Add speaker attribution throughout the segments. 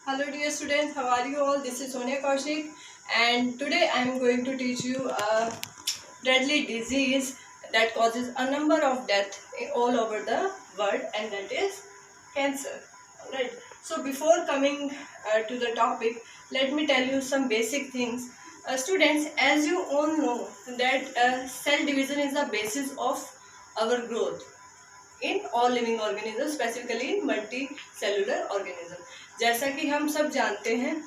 Speaker 1: Hello dear students, how are you all? This is Sonia Kaushik and today I am going to teach you a deadly disease that causes a number of deaths all over the world, and that is cancer. Alright, so before coming to the topic, let me tell you some basic things. Students, as you all know that cell division is the basis of our growth in all living organism, specifically in multi cellular organism. जैसा कि हम सब जानते हैं,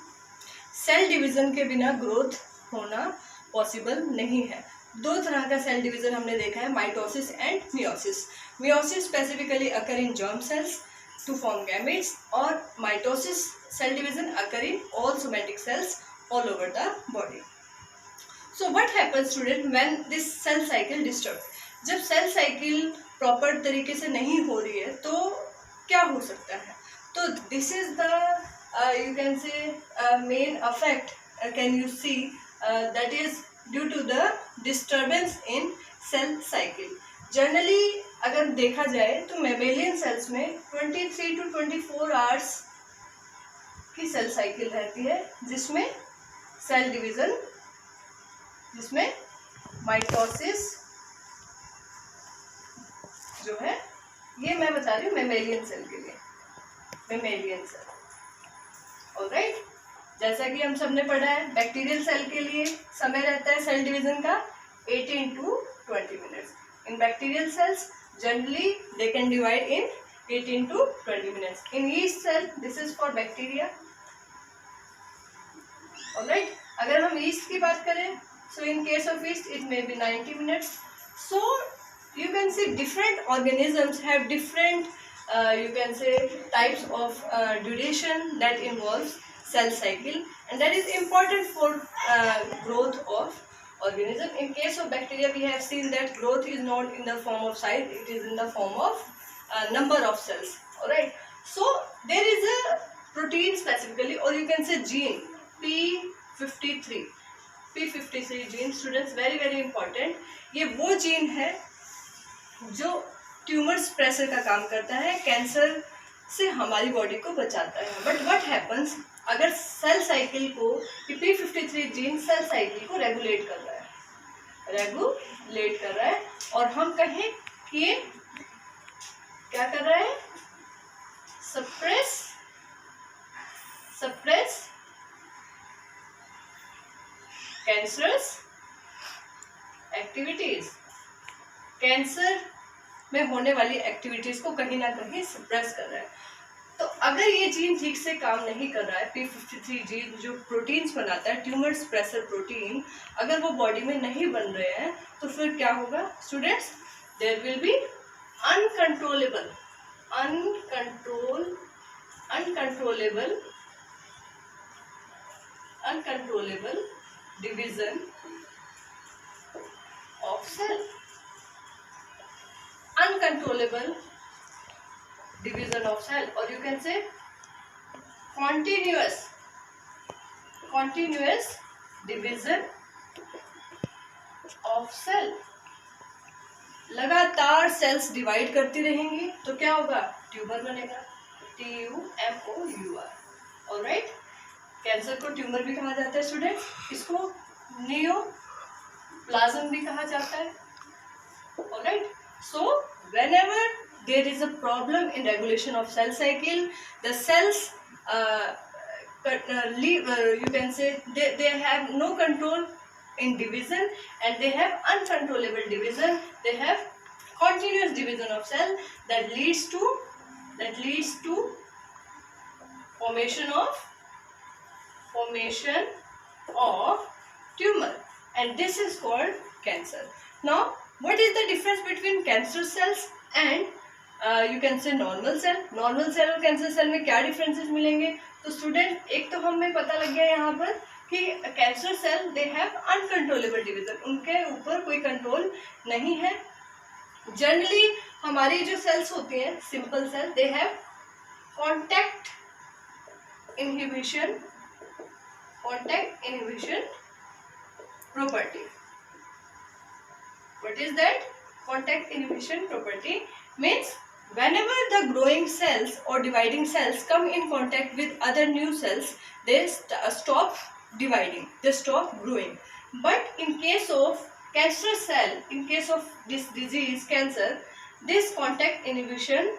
Speaker 1: cell division के बिना growth होना possible नहीं है. दो तरह का सेल डिवीजन हमने देखा है, mitosis and meiosis. Meiosis specifically occur in germ cells to form gametes, और mitosis cell division occur in all somatic cells all over the body. So what happens student when this cell cycle disturb? जब cell cycle proper तरीके से नहीं हो रही है तो क्या हो सकता है? तो this is the you can say main affect can you see that is due to the disturbance in cell cycle. Generally अगर देखा जाए तो मेमेलियन सेल्स में 23 to 24 आवर्स की सेल साइकिल रहती है, जिसमें सेल डिवीजन, जिसमें माइटोसिस जो है, ये मैं बता रही हूँ मेमेलियन सेल के लिए, मेमेलियन सेल. ऑलराइट, जैसा कि हम सबने पढ़ा है, बैक्टीरियल सेल के लिए समय रहता है सेल डिवीजन का 18 to 20 minutes. In bacterial cells generally they can divide in 18 to 20 minutes. In yeast cell this is for bacteria. Alright, अगर हम ईस्ट की बात करें, so in case of yeast it may be 90 minutes. So you can see different organisms have different you can say types of duration that involves cell cycle, and that is important for growth of organism. In case of bacteria, we have seen that growth is not in the form of size, it is in the form of number of cells. All right, so there is a protein specifically, or you can say gene, p53 gene. Students, very very important. ये वो gene है जो tumour suppressor का काम करता है, cancer से हमारी बॉडी को बचाता है. बट व्हाट हैपन्स अगर सेल साइकिल को, p53 जीन सेल साइकिल को रेगुलेट कर रहा है, और हम कहें कि ये क्या कर रहा है, सप्रेस कैंसरस एक्टिविटीज. कैंसर में होने वाली एक्टिविटीज को कहीं ना कहीं सप्रेस कर रहा है. तो अगर ये जीन ठीक से काम नहीं कर रहा है, p53 जीन जो प्रोटीन्स बनाता है, ट्यूमर सप्रेसर प्रोटीन, अगर वो बॉडी में नहीं बन रहे हैं, तो फिर क्या होगा students? There will be uncontrollable division of cell. Uncontrollable division of cell, or you can say continuous division of cell. लगातार सेल्स डिवाइड करती रहेंगी तो क्या होगा? ट्यूमर बनेगा, TUMOUR. ऑलराइट, कैंसर को ट्यूमर भी कहा जाता है स्टूडेंट, इसको नियोप्लाज्म भी कहा जाता है. Alright, so whenever there is a problem in regulation of cell cycle, the cells you can say they have no control in division, and they have uncontrollable division. They have continuous division of cell that leads to formation of tumor, and this is called cancer. Now what is the difference between cancer cells and you can say normal cell? Normal cell और cancer cell में क्या differences मिलेंगे? तो student, एक तो हमें पता लग गया यहाँ पर कि cancer cell they have uncontrollable division, उनके ऊपर कोई कंट्रोल नहीं है. जनरली हमारी जो सेल्स होती हैं, simple cell, they have contact inhibition property. What is that? Contact inhibition property means Whenever the growing cells or dividing cells come in contact with other new cells, they stop dividing, they stop growing. But in case of cancer cell, in case of this disease cancer, this contact inhibition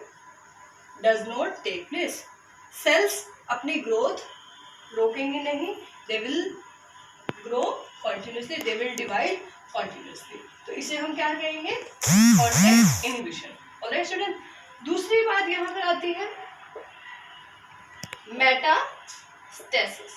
Speaker 1: does not take place. Cells अपनी growth रोकेंगे नहीं, they will grow continuously, they will divide continuously. तो इसे हम क्या कहेंगे? Contact inhibition. Alright student. दूसरी बात यहाँ पर आती है metastasis.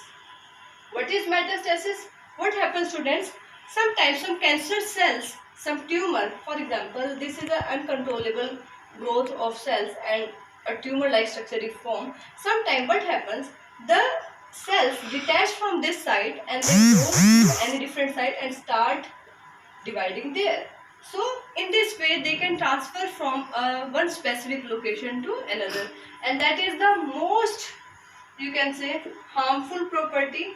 Speaker 1: What is metastasis? What happens, students? Sometimes some cancer cells, some tumor, for example, this is an uncontrollable growth of cells and a tumor-like structure is formed. Sometimes what happens? The cells detach from this side and they go to any different side and start dividing there. So in this way they can transfer from one specific location to another, and that is the most, you can say, harmful property,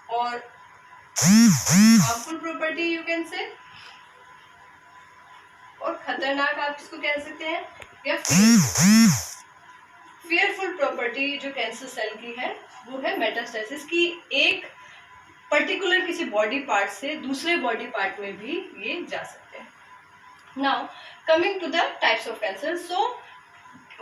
Speaker 1: or harmful property you can say, और खतरनाक आप इसको कह सकते हैं, या fearful property जो cancer cell की है वो है मेटास्टेसिस की एक पर्टिकुलर किसी बॉडी पार्ट से दूसरे बॉडी पार्ट में भी ये जा सकते हैं. Now coming to the types of cancer. So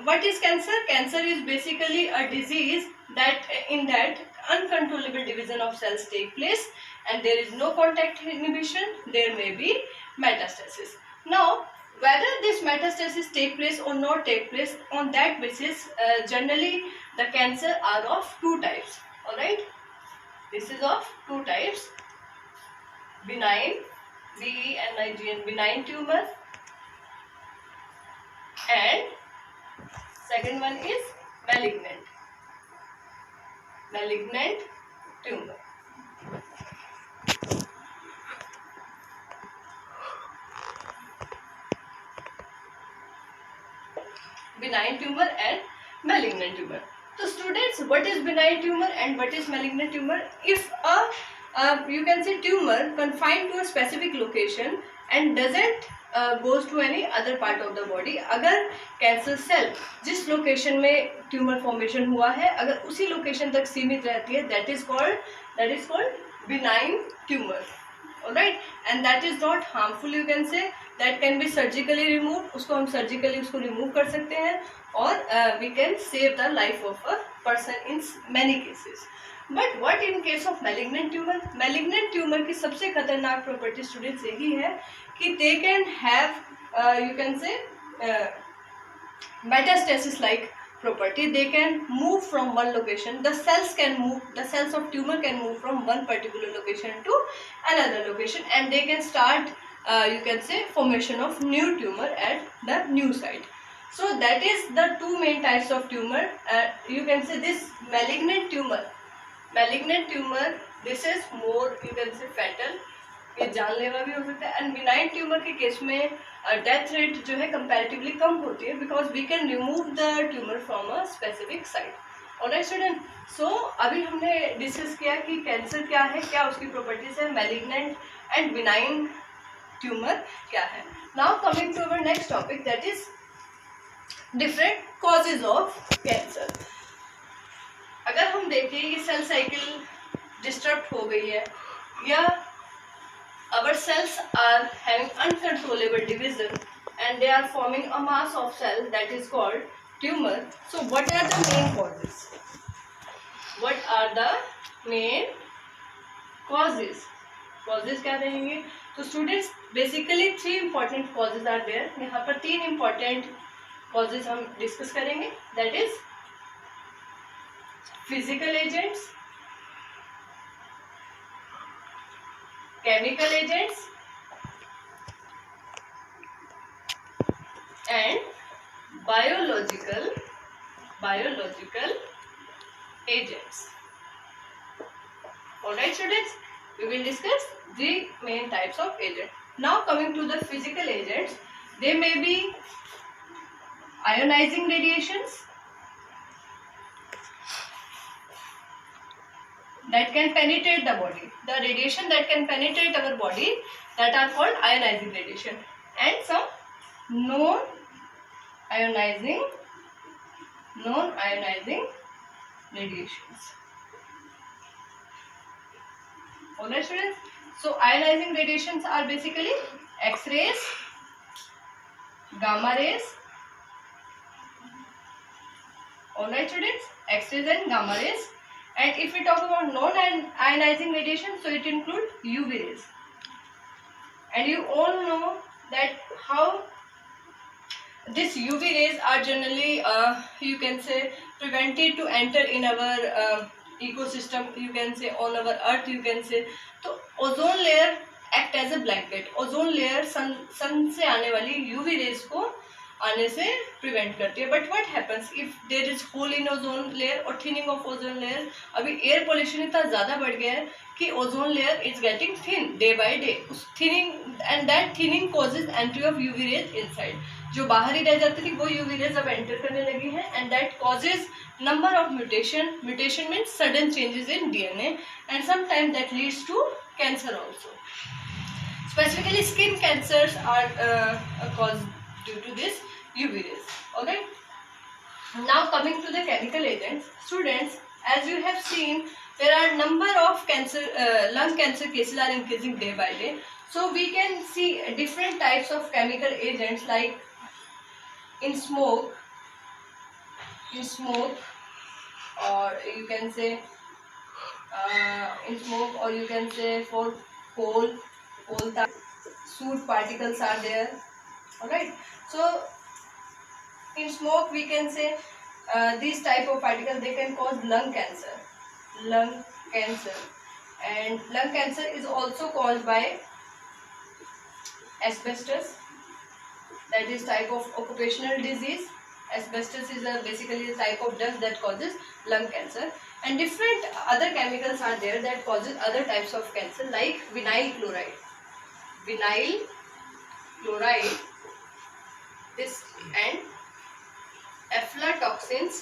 Speaker 1: what is cancer? Cancer is basically a disease that in that uncontrollable division of cells take place and there is no contact inhibition, there may be metastasis. Now whether this metastasis take place or not take place, on that basis generally the cancer are of two types. Alright, this is of two types: benign, BENIGN, benign tumor, and second one is malignant, malignant tumor. Benign tumor and malignant tumor. So students, what is benign tumor and what is malignant tumor? If you can say tumor confined to a specific location and doesn't goes to any other part of the body, अगर cancer cell जिस location में tumour formation हुआ है अगर उसी location तक सीमित रहती है, that is called benign tumor. Alright, and that is not harmful, you can say, that can be surgically removed, उसको हम surgically उसको remove कर सकते हैं और we can save the life of a person in many cases. But what in case of malignant tumor? Malignant tumor की सबसे खतरनाक property students यही है कि they can have you can say metastasis like property. They can move from one location, the cells can move, the cells of tumor can move from one particular location to another location and they can start you can say formation of new tumor at the new site. So that is the two main types of tumor. You can say this malignant tumor, this is more, you can say, fatal, ये जानलेवा भी हो सकता है. And benign tumour के केस में death rate जो है कंपैरेटिवली कम होती है because we can remove the tumour from a specific site. Alright student, so अभी हमने डिस्कस किया कि कैंसर क्या है, क्या उसकी प्रॉपर्टीज है, मैलिग्नेंट एंड बिनाइन ट्यूमर क्या है. Now coming to our next topic, that is different causes of cancer. अगर हम देखें ये सेल साइकिल डिस्टर्ब हो गई है या our cells are having uncontrollable division and they are forming a mass of cells that is called tumor. So what are the main causes? What are the main causes? Causes क्या रहेंगे? तो students basically 3 important causes are there. यहाँ पर 3 important causes हम discuss करेंगे. That is physical agents, chemical agents and biological agents. Alright students, we will discuss 3 main types of agents. Now coming to the physical agents, they may be ionizing radiations that can penetrate the body. The radiation that can penetrate our body, that are called ionizing radiation, and some ionizing, non-ionizing radiations. Alright students, so ionizing radiations are basically X-rays, gamma rays. Alright students, X-rays and gamma rays. And if we talk about non-ionizing radiation, so it includes UV rays. And you all know that how these UV rays are generally, you can say, prevented to enter in our ecosystem, you can say, on our earth, you can say. So ozone layer act as a blanket. Ozone layer sun से आने वाली UV rays को आने से prevent करती है. But what happens if there is hole in ozone layer और thinning of ozone layer. अभी एयर पोल्यूशन इतना ज़्यादा बढ़ गया है कि ozone layer is getting thin day by day. उस thinning and that thinning causes entry of UV rays inside. जो बाहर ही रह जाती थी वो यूवी रेज अब एंटर करने लगी है and that causes number of mutation. Mutation means sudden changes in DNA and sometime that leads to cancer also. Specifically, skin cancers are caused due to this UV rays. Alright. Now coming to the chemical agents, students, as you have seen, there are number of cancer, lung cancer cases are increasing day by day. So we can see different types of chemical agents like in smoke, or you can say in smoke, or you can say for coal soot particles are there. Alright, so in smoke we can say these type of particles, they can cause lung cancer. And lung cancer is also caused by asbestos, that is type of occupational disease. Asbestos is basically a type of dust that causes lung cancer. And different other chemicals are there that causes other types of cancer, like vinyl chloride, this, and aflatoxins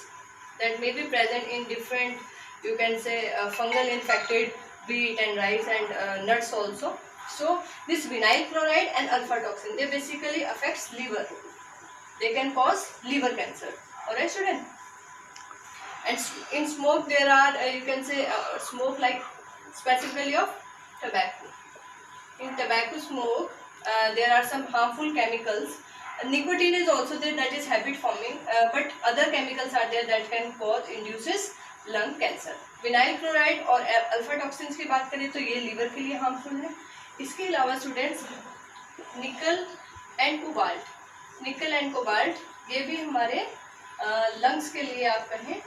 Speaker 1: that may be present in different, you can say, fungal infected wheat and rice and nuts also. So this vinyl chloride and alpha-toxin, they basically affects liver. They can cause liver cancer. Alright student. And in smoke there are, you can say, smoke like specifically of tobacco. In tobacco smoke, there are some harmful chemicals. Nicotine is also there, that is habit forming, but other chemicals are there that can cause, induces lung cancer. Vinyl chloride और alpha toxins की बात करें तो ये liver के लिए harmful है. इसके अलावा स्टूडेंट्स निकल एंड कोबाल्ट ये भी हमारे लंग्स के लिए, आप कहें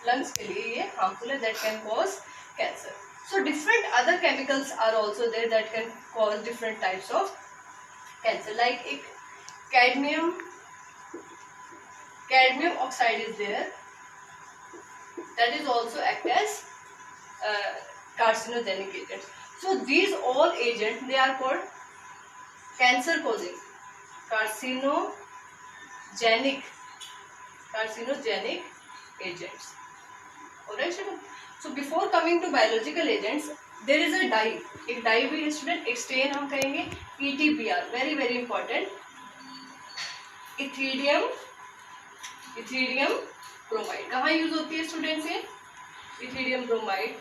Speaker 1: लंग्स के लिए ये हार्मफुल है, that can cause cancer. So different other chemicals are also there that can cause different types of cancer. Like cadmium oxide is there, that is also act as carcinogenic agents. So these all agents, they are called cancer causing, carcinogenic agents. Alright. So before coming to biological agents, there is a dye. एक dye भी student एक stand हम कहेंगे ETBR, very very important. Ethereum bromide कहाँ use होती है students? ये Ethereum bromide,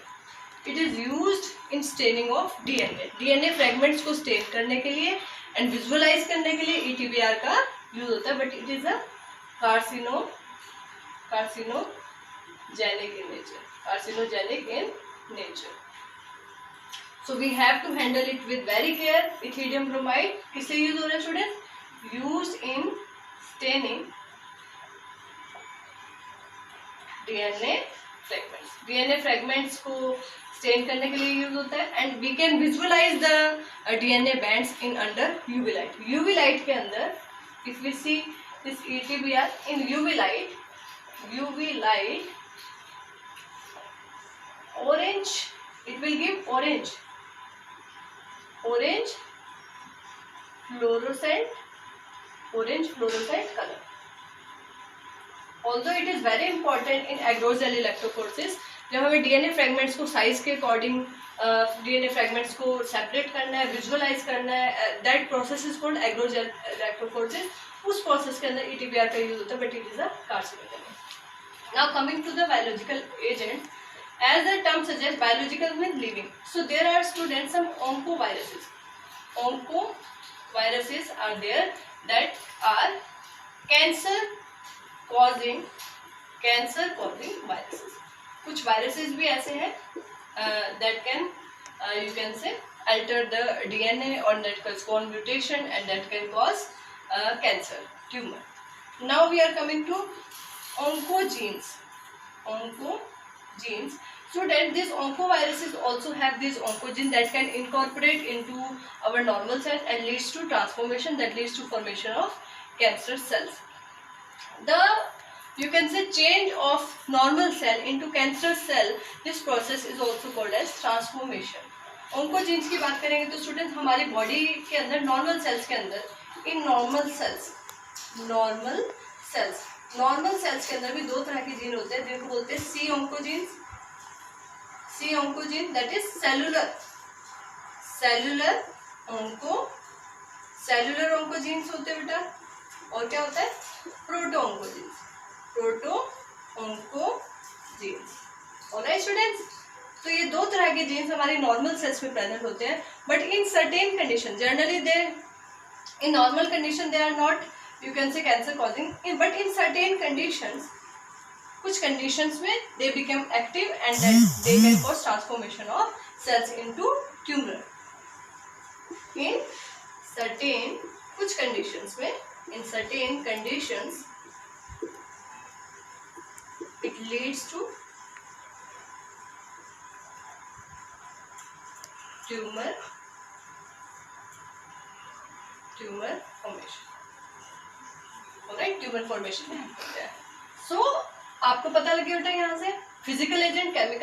Speaker 1: it is used in staining of DNA fragments को स्टेन करने के लिए एंड विजुअलाइज करने के लिए ETBR का यूज होता है, but it is a carcinogenic in nature. So we have to handle it with very care. Ethidium bromide किससे यूज हो रहा है student? Used in staining DNA fragments. DNA fragments को स्टेन करने के लिए यूज होता है and we can visualise the DNA bands in under UV light. UV light के अंदर if we see this ETBR in UV light, orange, it will give orange fluorescent color. Although it is very important in agrocell electrophoresis, जब हमें DNA fragments को size के according DNA fragments को separate करना है, visualise करना है, that process is called agrocell electrophoresis. उस प्रोसेस के अंदर ETBR का यूज होता है, but it is a carcinogenic. Now coming to the biological agent, as the term suggests, biological means living. So there are students some oncoviruses. Oncoviruses are there that are cancer causing viruses. कुछ viruses भी ऐसे हैं that can you can say alter the DNA or that can cause mutation and that can cause cancer tumor. Now we are coming to oncogenes. So that these oncoviruses also have these oncogenes that can incorporate into our normal cell and leads to transformation that leads to formation of cancer cells. The you can say change of normal cell into cancer cell, this process is also called as transformation. oncogenes की बात करेंगे तो student हमारी body के अंदर normal sales के अंदर in normal sales के अंदर भी दो तरह के जीन होते हैं जिनको बोलते हैं सी ओंकोजीन, दैट इज सेलुलर ओंकोजीन्स होते हैं बेटा, और क्या होता है प्रोटो ओंकोजीन्स। ऑलराइट स्टूडेंट्स, तो ये दो तरह के जीन्स हमारे नॉर्मल सेल्स में प्रेजेंट होते हैं, but in certain condition generally they in normal condition they are not you can say cancer causing, but in certain conditions, कुछ conditions में they become active and then they can cause transformation of cells into tumor. In certain कुछ conditions में, in certain conditions it leads to tumor formation. Right, tumour formation में। सो आपको पता लगे बेटा यहाँ से फिजिकल एजेंट, केमिकल